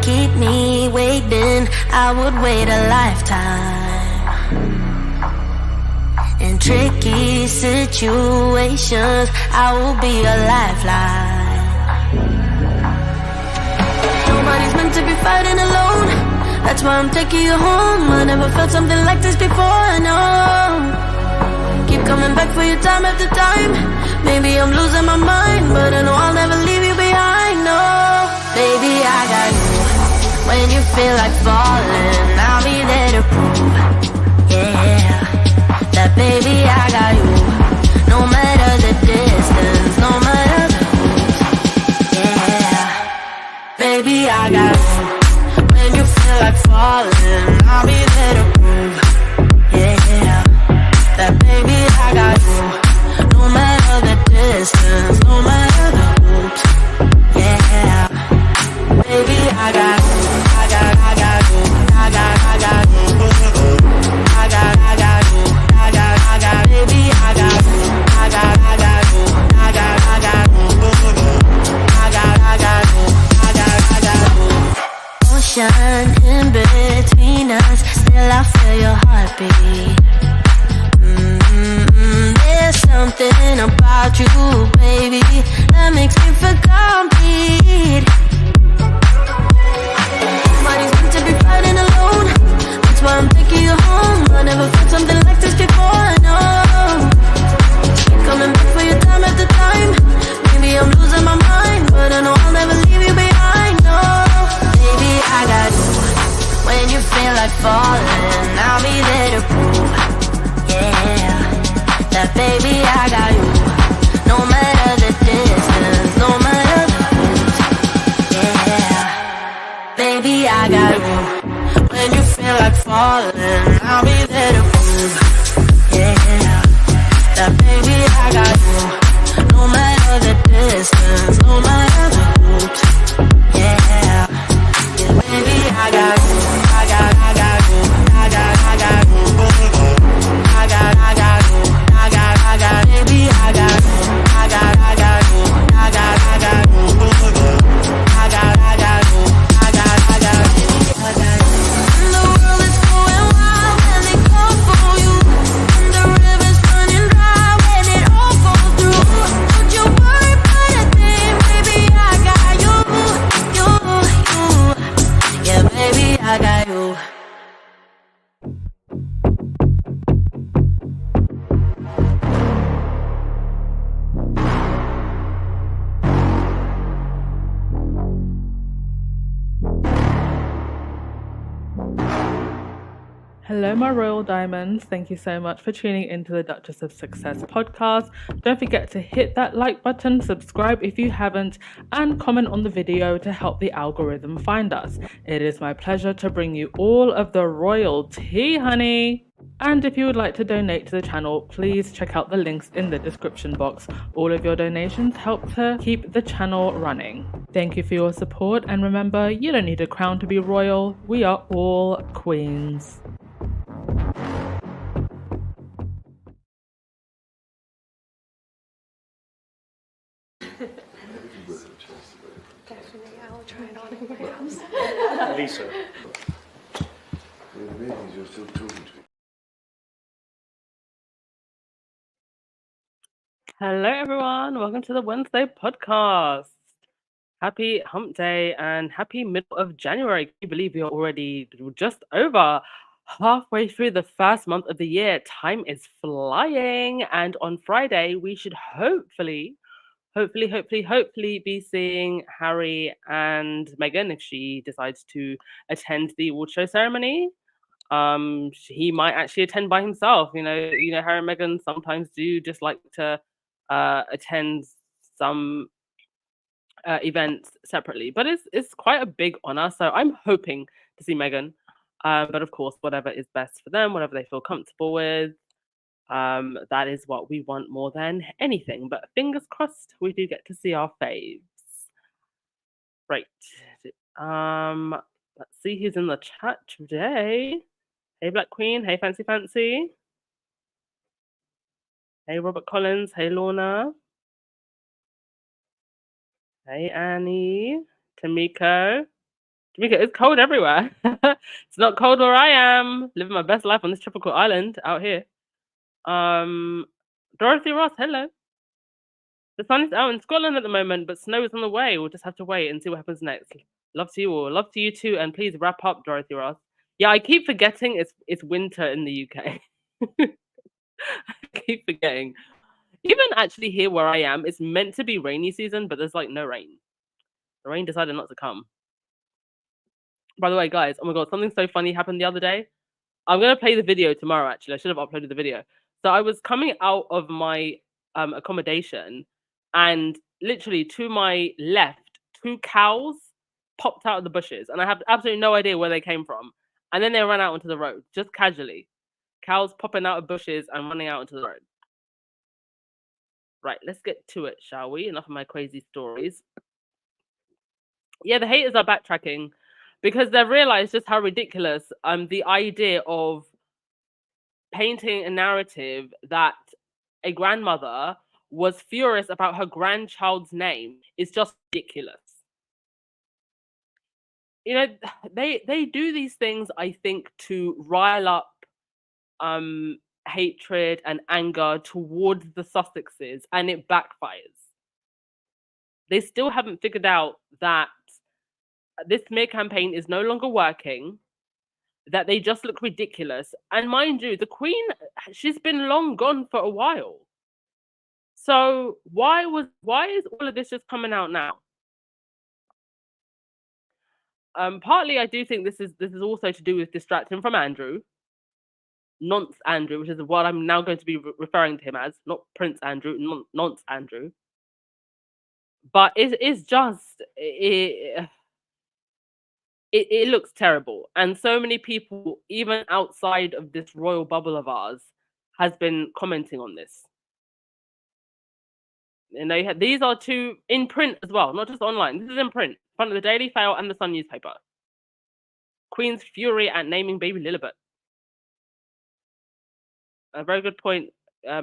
keep me waiting, I would wait a lifetime. In tricky situations, I will be a lifeline. Nobody's meant to be fighting alone. That's why I'm taking you home. I never felt something like this before, I know. Keep coming back for you time after time. Maybe I'm losing my mind, but I know I'll never leave you behind, no. Baby, I got you. When you feel like falling, I'll be there to prove, yeah, that baby, I got you. No matter the distance, no matter the rules, yeah, baby, I got you. When you feel like falling, I'll be there to prove, yeah, that baby, I got you. No matter the distance, no matter the hoops, yeah, baby, I got you. I got you. I got you. I got you. Baby, I got you. I got you. I got you. Ocean in between us, still I feel your heartbeat. There's something about you, baby, that makes me feel complete. Nobody's meant to be fighting alone. That's why I'm taking you home. I never felt something like this before, I know. Keep coming back for your time after time. Maybe I'm losing my mind, but I know I'll never leave you behind, no. Baby, I got you. When you feel like falling, I'll be there to prove, yeah, that baby, I got you. No matter the distance, no matter the rules, yeah, baby, I got you. When you feel like falling, I'll be there to prove, yeah, that baby, I got you. No matter the distance, no matter the rules, yeah, baby, I got you. I got you. I got you. I got you. Baby, I got you. I got you. I got you. The world is going wild when they call for you. And the river's running dry when it all falls through. Don't you worry about a thing, baby, I got you. Yeah, baby, I got you. Hello, my royal diamonds. Thank you so much for tuning into the Duchess of Success podcast. Don't forget to hit that like button, subscribe if you haven't, and comment on the video to help the algorithm find us. It is my pleasure to bring you all of the royal tea, honey. And if you would like to donate to the channel, please check out the links in the description box. All of your donations help to keep the channel running. Thank you for your support, and remember, you don't need a crown to be royal. We are all queens. Definitely, I'll try it on in my house. Lisa. You're still talking to me. Hello, everyone. Welcome to the Wednesday podcast. Happy hump day and happy middle of January. Can you believe we are already just over halfway through the first month of the year? Time is flying. And on Friday, we should hopefully be seeing Harry and Meghan if she decides to attend the award show ceremony. He might actually attend by himself. You know, Harry and Meghan sometimes do just like to attend some events separately, but it's quite a big honor. So I'm hoping to see Meghan. But of course, whatever is best for them, whatever they feel comfortable with, that is what we want more than anything. But fingers crossed, we do get to see our faves. Right. Let's see who's in the chat today. Hey, Black Queen. Hey, Fancy Fancy. Hey, Robert Collins. Hey, Lorna. Hey, Annie. Tamiko. Jamaica, it's cold everywhere. It's not cold where I am. Living my best life on this tropical island out here. Dorothy Ross, hello. The sun is out in Scotland at the moment, but snow is on the way. We'll just have to wait and see what happens next. Love to you all. Love to you too. And please wrap up, Dorothy Ross. Yeah, I keep forgetting it's winter in the UK. I keep forgetting. Even actually here where I am, it's meant to be rainy season, but there's like no rain. The rain decided not to come. By the way, guys, oh my god, something so funny happened the other day. I'm gonna play the video tomorrow. Actually, I should have uploaded the video. So I was coming out of my accommodation, and literally to my left, two cows popped out of the bushes, and I have absolutely no idea where they came from. And then they ran out onto the road, just casually. Cows popping out of bushes and running out onto the road. Right, let's get to it, shall we? Enough of my crazy stories. Yeah, the haters are backtracking because they've realized just how ridiculous the idea of painting a narrative that a grandmother was furious about her grandchild's name is just ridiculous. You know, they do these things, I think, to rile up hatred and anger towards the Sussexes, and it backfires. They still haven't figured out that this smear campaign is no longer working, that they just look ridiculous. And mind you, the Queen, she's been long gone for a while. So why is all of this just coming out now? Partly I do think this is also to do with distracting from Andrew. Nonce Andrew, which is what I'm now going to be referring to him as, not Prince Andrew, Nonce Andrew. But it is just it looks terrible, and so many people, even outside of this royal bubble of ours, has been commenting on this. And these are two in print as well, not just online. This is in print, in front of the Daily Mail and the Sun newspaper. Queen's fury at naming baby Lilibet. A very good point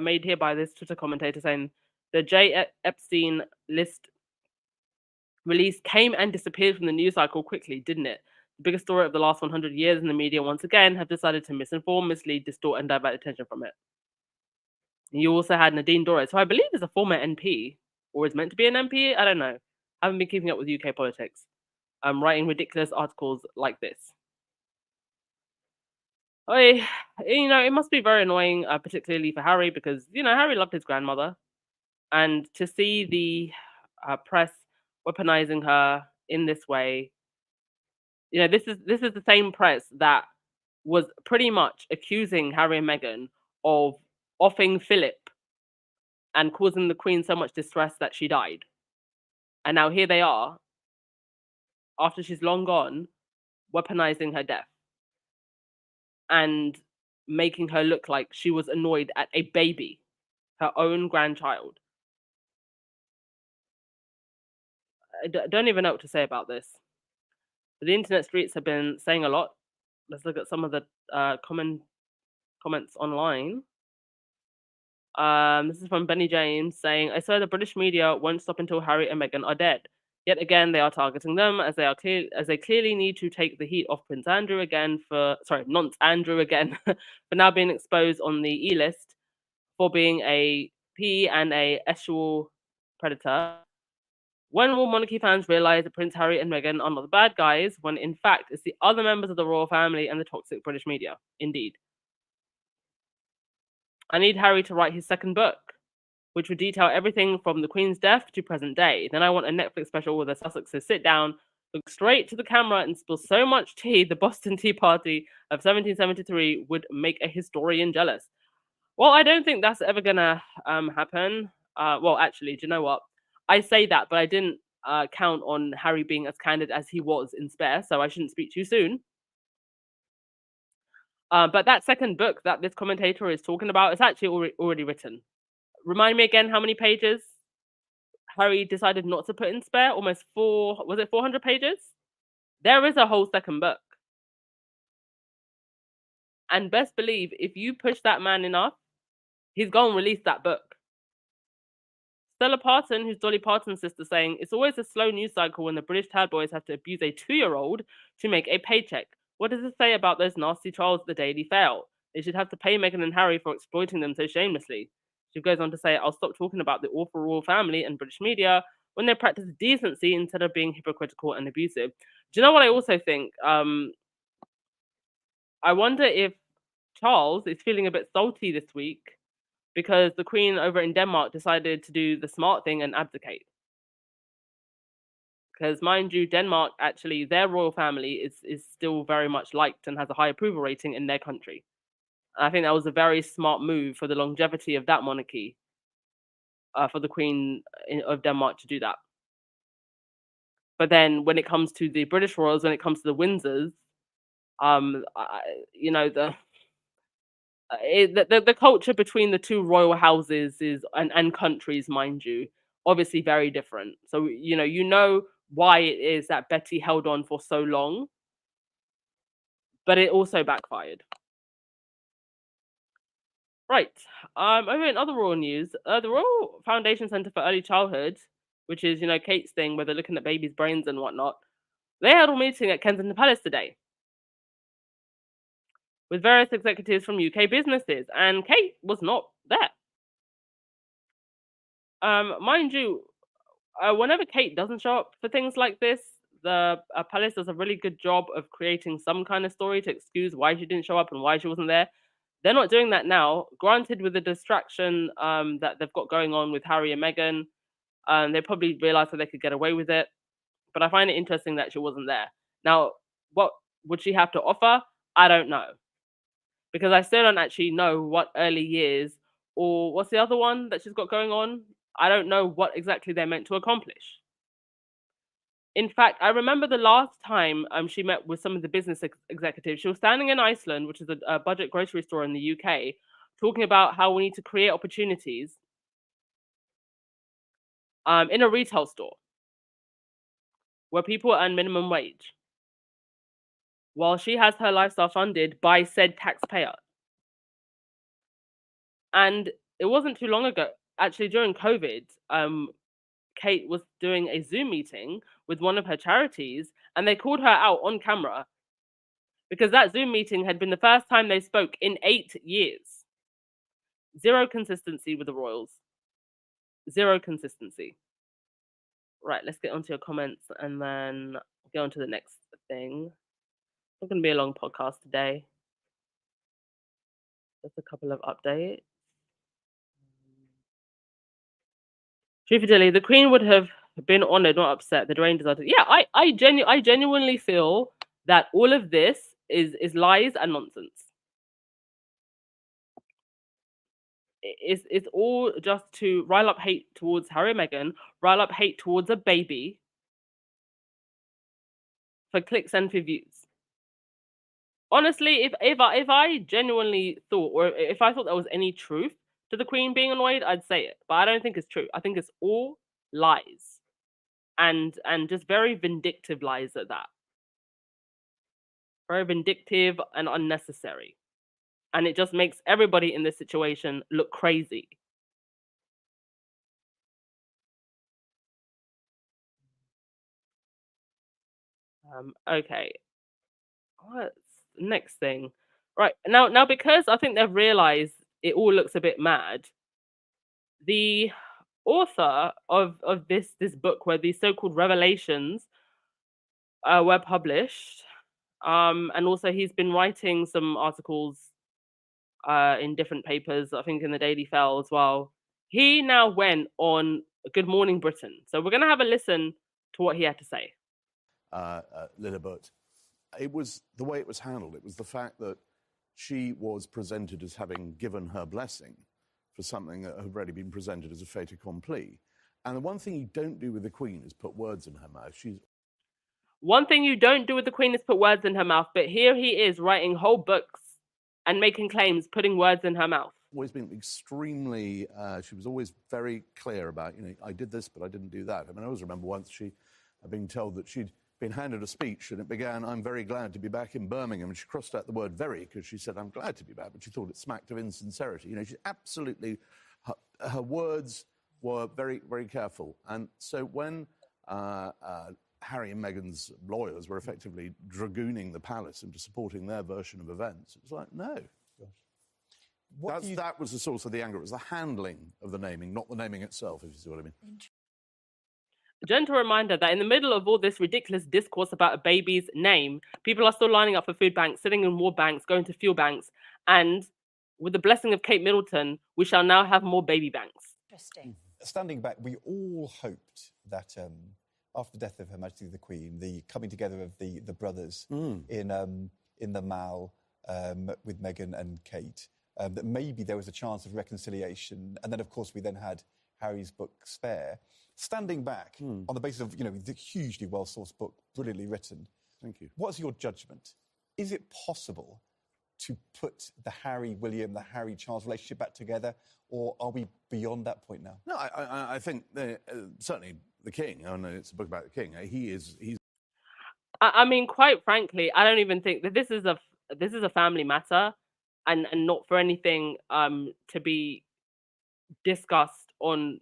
made here by this Twitter commentator saying the J. Epstein list release came and disappeared from the news cycle quickly, didn't it? The biggest story of the last 100 years, and the media once again have decided to misinform, mislead, distort, and divert attention from it. You also had Nadine Dorries, who I believe is a former MP, or is meant to be an MP. I don't know. I haven't been keeping up with UK politics. Writing ridiculous articles like this. It must be very annoying, particularly for Harry, because Harry loved his grandmother, and to see the press weaponizing her in this way. This is the same press that was pretty much accusing Harry and Meghan of offing Philip and causing the Queen so much distress that she died. And now here they are, after she's long gone, weaponizing her death and making her look like she was annoyed at a baby, her own grandchild. I don't even know what to say about this. The internet streets have been saying a lot. Let's look at some of the comments online. This is from Benny James saying, I swear the British media won't stop until Harry and Meghan are dead. Yet again, they are targeting them as they clearly need to take the heat off Prince Andrew again Nonce Andrew again for now being exposed on the E-list for being a P and a sexual predator. When will monarchy fans realise that Prince Harry and Meghan are not the bad guys, when in fact it's the other members of the royal family and the toxic British media? Indeed. I need Harry to write his second book, which would detail everything from the Queen's death to present day. Then I want a Netflix special where the Sussexes sit down, look straight to the camera, and spill so much tea the Boston Tea Party of 1773 would make a historian jealous. Well, I don't think that's ever gonna happen. Well, actually, do you know what? I say that, but I didn't count on Harry being as candid as he was in Spare, so I shouldn't speak too soon. But that second book that this commentator is talking about is actually already written. Remind me again how many pages Harry decided not to put in Spare? Almost 400 pages? There is a whole second book. And best believe, if you push that man enough, he's going to release that book. Stella Parton, who's Dolly Parton's sister, saying, "It's always a slow news cycle when the British tabloids have to abuse a 2-year-old to make a paycheck. What does it say about those nasty trials at the Daily Fail? They should have to pay Meghan and Harry for exploiting them so shamelessly." She goes on to say, "I'll stop talking about the awful royal family and British media when they practice decency instead of being hypocritical and abusive." Do you know what I also think? I wonder if Charles is feeling a bit salty this week because the Queen over in Denmark decided to do the smart thing and abdicate. Because, mind you, Denmark, actually, their royal family is still very much liked and has a high approval rating in their country. And I think that was a very smart move for the longevity of that monarchy, for the Queen of Denmark to do that. But then when it comes to the British royals, when it comes to the Windsors, you know, the culture between the two royal houses and countries, mind you, obviously very different. So you know why it is that Betty held on for so long, but it also backfired. Right. Over in other royal news, the Royal Foundation Centre for Early Childhood, which is Kate's thing, where they're looking at babies' brains and whatnot, they had a meeting at Kensington Palace today with various executives from UK businesses, and Kate was not there. Mind you, whenever Kate doesn't show up for things like this, the palace does a really good job of creating some kind of story to excuse why she didn't show up and why she wasn't there. They're not doing that now. Granted, with the distraction that they've got going on with Harry and Meghan, they probably realised that they could get away with it. But I find it interesting that she wasn't there. Now, what would she have to offer? I don't know. Because I still don't actually know what early years or what's the other one that she's got going on. I don't know what exactly they're meant to accomplish. In fact, I remember the last time she met with some of the business executives. She was standing in Iceland, which is a budget grocery store in the UK, talking about how we need to create opportunities in a retail store where people earn minimum wage, while she has her lifestyle funded by said taxpayer. And it wasn't too long ago, actually during COVID, Kate was doing a Zoom meeting with one of her charities, and they called her out on camera because that Zoom meeting had been the first time they spoke in 8 years. Zero consistency with the royals. Zero consistency. Right, let's get onto your comments and then go on to the next thing. It's going to be a long podcast today. Just a couple of updates. Truthfully, the Queen would have been honoured, not upset. The Doreen decided. Yeah, I genuinely feel that all of this is lies and nonsense. It's all just to rile up hate towards Harry and Meghan, rile up hate towards a baby for clicks and for views. Honestly, if I genuinely thought, or if I thought there was any truth to the Queen being annoyed, I'd say it. But I don't think it's true. I think it's all lies. And just very vindictive lies at that. Very vindictive and unnecessary. And it just makes everybody in this situation look crazy. Okay. What's the next thing? Right, now because I think they've realized it all looks a bit mad, the author of this book where these so-called revelations were published, and also he's been writing some articles in different papers, I think in the Daily Fail as well. He now went on Good Morning Britain. So we're going to have a listen to what he had to say. Lillibut, it was the way it was handled. It was the fact that she was presented as having given her blessing for something that had already been presented as a fait accompli. And the one thing you don't do with the Queen is put words in her mouth. One thing you don't do with the Queen is put words in her mouth, but here he is writing whole books and making claims, putting words in her mouth. Always been extremely, she was always very clear about, I did this, but I didn't do that. I mean, I always remember once she had been told that she'd been handed a speech and it began, "I'm very glad to be back in Birmingham." And she crossed out the word "very" because she said, "I'm glad to be back," but she thought it smacked of insincerity. She's absolutely, her words were very, very careful. And so when Harry and Meghan's lawyers were effectively dragooning the palace into supporting their version of events, it was like, no. That was the source of the anger. It was the handling of the naming, not the naming itself, if you see what I mean. Gentle reminder that in the middle of all this ridiculous discourse about a baby's name, people are still lining up for food banks, sitting in war banks, going to fuel banks, and with the blessing of Kate Middleton, we shall now have more baby banks. Interesting. Standing back, we all hoped that after the death of Her Majesty the Queen, the coming together of the brothers in the Mall with Meghan and Kate, that maybe there was a chance of reconciliation. And then, of course, we then had Harry's book Spare. Standing back on the basis of, the hugely well-sourced book, brilliantly written. Thank you. What's your judgment? Is it possible to put the Harry-William, the Harry-Charles relationship back together, or are we beyond that point now? No, I think certainly the King, I know it's a book about the King, he's... I mean, quite frankly, I don't even think that this is a family matter, and not for anything to be discussed on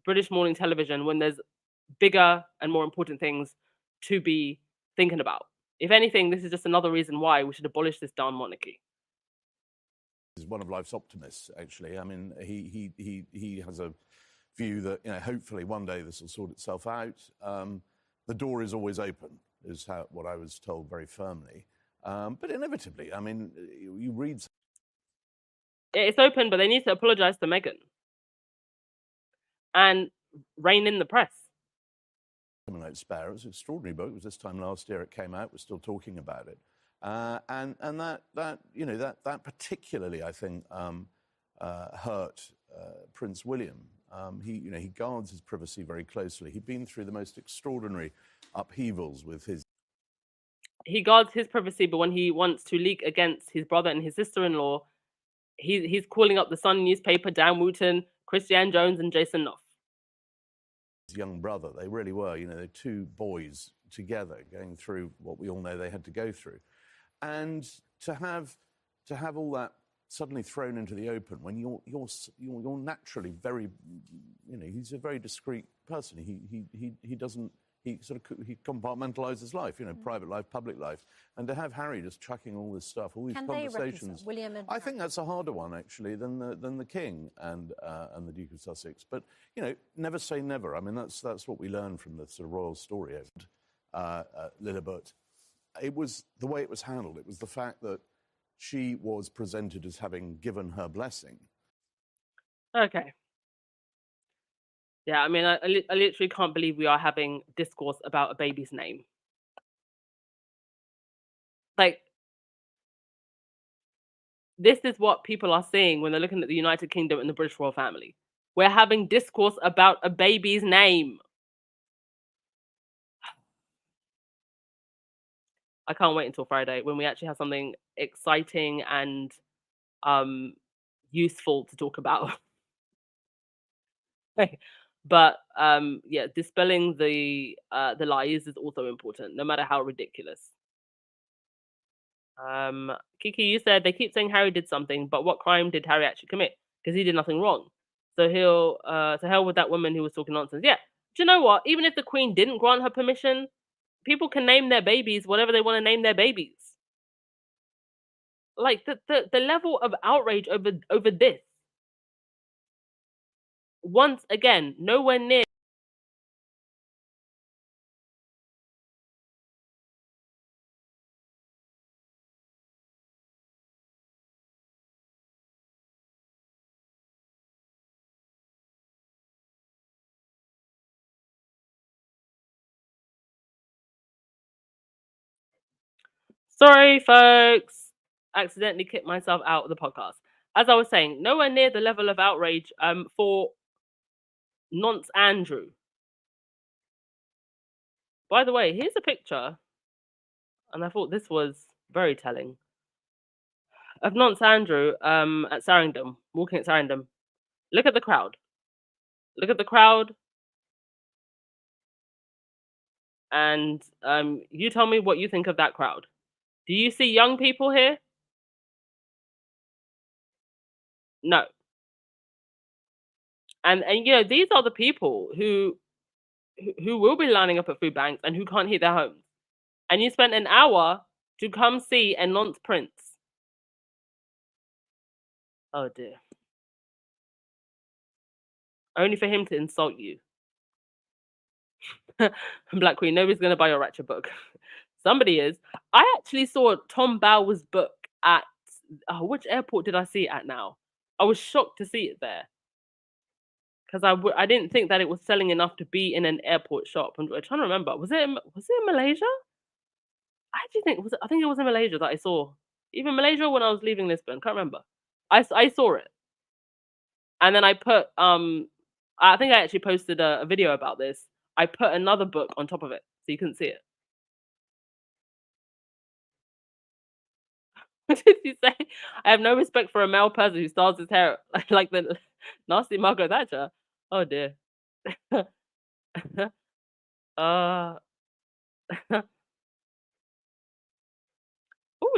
British morning television when there's bigger and more important things to be thinking about. If anything, this is just another reason why we should abolish this darn monarchy. He's one of life's optimists, actually. I mean, he has a view that, hopefully one day this will sort itself out. The door is always open, is what I was told very firmly. But inevitably, I mean, you read... It's open, but they need to apologise to Meghan. And rein in the press. HUMILIATE Spare, it was an extraordinary book. It was this time last year it came out. We're still talking about it. And that particularly, I think, hurt Prince William. He guards his privacy very closely. He'd been through the most extraordinary upheavals with his... He guards his privacy, but when he wants to leak against his brother and his sister-in-law, he's calling up the Sun newspaper, Dan Wooten, Christiane Jones, and Jason Knopf. His young brother, they really were, they're two boys together going through what we all know they had to go through. And to have all that suddenly thrown into the open when you're naturally very, he's a very discreet person. He doesn't. He compartmentalises his life, private life, public life, and to have Harry just chucking all this stuff, all these conversations. William and I think that's a harder one actually than the King and the Duke of Sussex. But never say never. I mean, that's what we learn from the sort of royal story of Lillibut. It was the way it was handled. It was the fact that she was presented as having given her blessing. Okay. Yeah, I mean, I literally can't believe we are having discourse about a baby's name. Like, this is what people are seeing when they're looking at the United Kingdom and the British royal family. We're having discourse about a baby's name. I can't wait until Friday when we actually have something exciting and useful to talk about. But yeah, dispelling the lies is also important, no matter how ridiculous. Kiki, you said they keep saying Harry did something, but what crime did Harry actually commit? Because he did nothing wrong. So he'll to hell with that woman who was talking nonsense. Yeah, do you know what? Even if the Queen didn't grant her permission, people can name their babies whatever they want to name their babies. Like the level of outrage over this. Once again, nowhere near. Sorry, folks. Accidentally kicked myself out of the podcast. As I was saying, nowhere near the level of outrage for Nonce Andrew. By the way, here's a picture, and I thought this was very telling, of Nonce Andrew at Sarandom, walking at Sarandom. Look at the crowd. Look at the crowd. And you tell me what you think of that crowd. Do you see young people here? No. And you know, these are the people who will be lining up at food banks and who can't heat their homes. And you spent an hour to come see a nonce prince. Oh dear. Only for him to insult you. Black Queen, nobody's going to buy your Ratchet book. Somebody is. I actually saw Tom Bauer's book at, which airport did I see it at now? I was shocked to see it there. Because I didn't think that it was selling enough to be in an airport shop. I'm trying to remember. Was it in Malaysia? I actually think I think it was in Malaysia that I saw. Even Malaysia when I was leaving Lisbon. Can't remember. I saw it. And then I put I think I actually posted a video about this. I put another book on top of it so you couldn't see it. What did you say? I have no respect for a male person who styles his hair like the nasty Margaret Thatcher. Oh dear. Oh,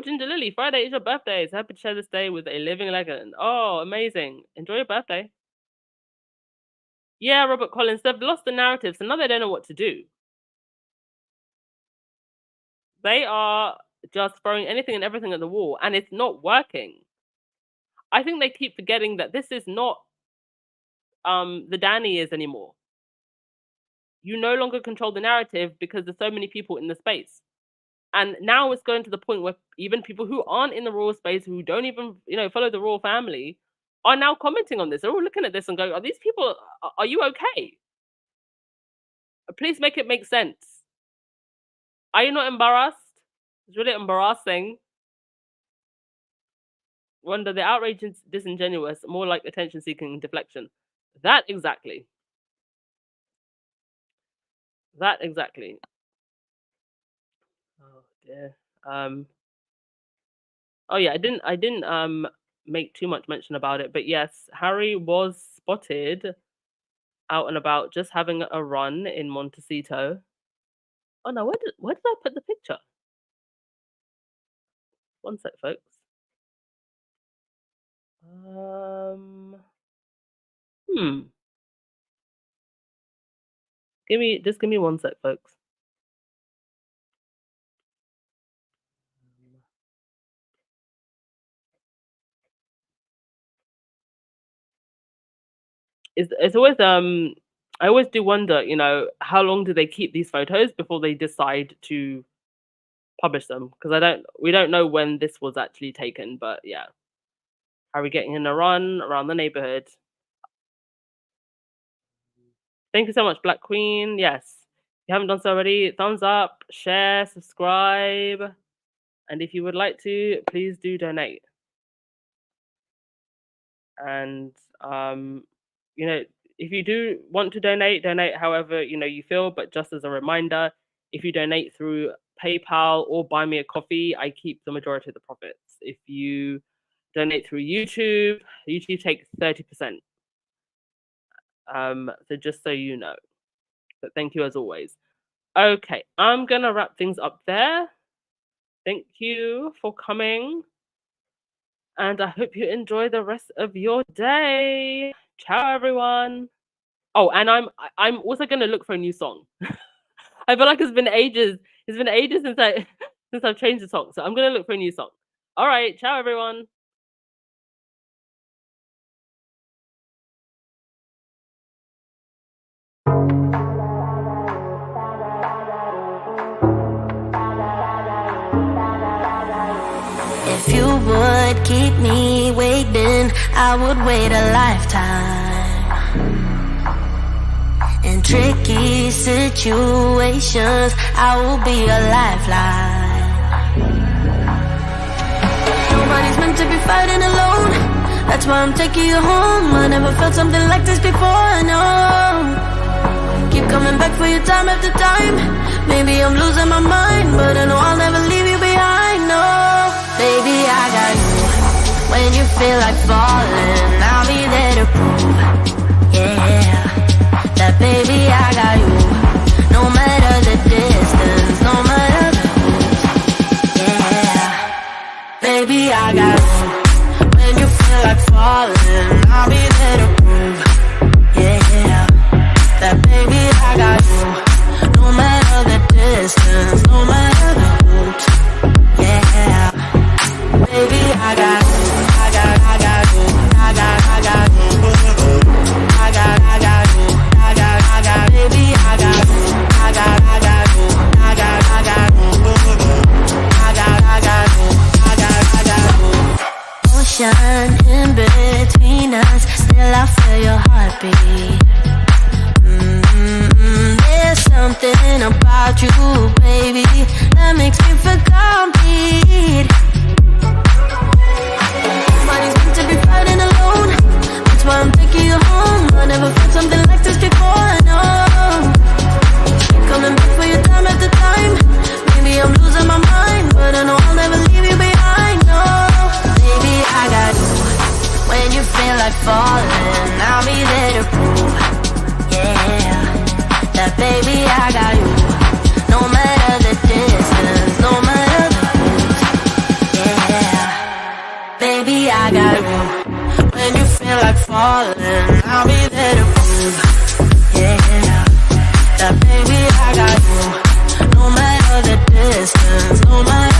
Ginger Lily, Friday is your birthday. So happy to share this day with a living legend. Oh, amazing. Enjoy your birthday. Yeah, Robert Collins, they've lost the narrative, so now they don't know what to do. They are just throwing anything and everything at the wall, and it's not working. I think they keep forgetting that this is not the Danny is anymore. You no longer control the narrative because there's so many people in the space. And now it's going to the point where even people who aren't in the royal space, who don't even, follow the royal family, are now commenting on this. They're all looking at this and going, are these people, are you okay? Please make it make sense. Are you not embarrassed? It's really embarrassing. Wonder the outrage is disingenuous, more like attention-seeking deflection. That exactly. That exactly. Oh dear. Oh yeah, I didn't make too much mention about it, but yes, Harry was spotted out and about just having a run in Montecito. Oh no, where did I put the picture? One sec, folks. Just give me one sec, folks. It's always I always do wonder, how long do they keep these photos before they decide to publish them? Because we don't know when this was actually taken, but yeah. Harry getting in a run around the neighborhood. Thank you so much, Black Queen. Yes. If you haven't done so already, thumbs up, share, subscribe. And if you would like to, please do donate. And if you do want to donate however you feel, but just as a reminder, if you donate through PayPal or buy me a coffee, I keep the majority of the profits. If you donate through YouTube takes 30%. So just so you know. But thank you as always. Okay, I'm gonna wrap things up there. Thank you for coming. And I hope you enjoy the rest of your day. Ciao, everyone. Oh, and I'm also gonna look for a new song. I feel like it's been ages. It's been ages since I've changed the song. So I'm gonna look for a new song. All right, ciao, everyone. If you would keep me waiting, I would wait a lifetime. In tricky situations, I will be a lifeline. Nobody's meant to be fighting alone. That's why I'm taking you home. I never felt something like this before, no. Keep coming back for your time after time. Maybe I'm losing my mind, but I know I'll never leave you behind, no. Baby, I got you. When you feel like falling, I'll be there to prove, yeah, that baby, I got you. No matter the distance, no matter the rules, yeah, baby, I got you. When you feel like falling, I'll be there to prove, I got you. I got you. I got you. I got you. Baby, I got you. I got you. I got you. Ocean in between us, still I feel your heartbeat. There's something about you, baby, that makes me feel complete. Nobody's meant to be fighting alone. That's why I'm taking you home. I never felt something like this before, I know. Keep coming back for your time after time. Maybe I'm losing my mind, but I know I'll never leave you behind, no. Baby, I got you. When you feel like falling, I'll be there to prove, yeah, that baby, I got you. No matter the distance, no matter the route, yeah, baby, I got you. When you feel like falling, I'll be there to prove, yeah, that baby, I got you. No matter the distance, no matter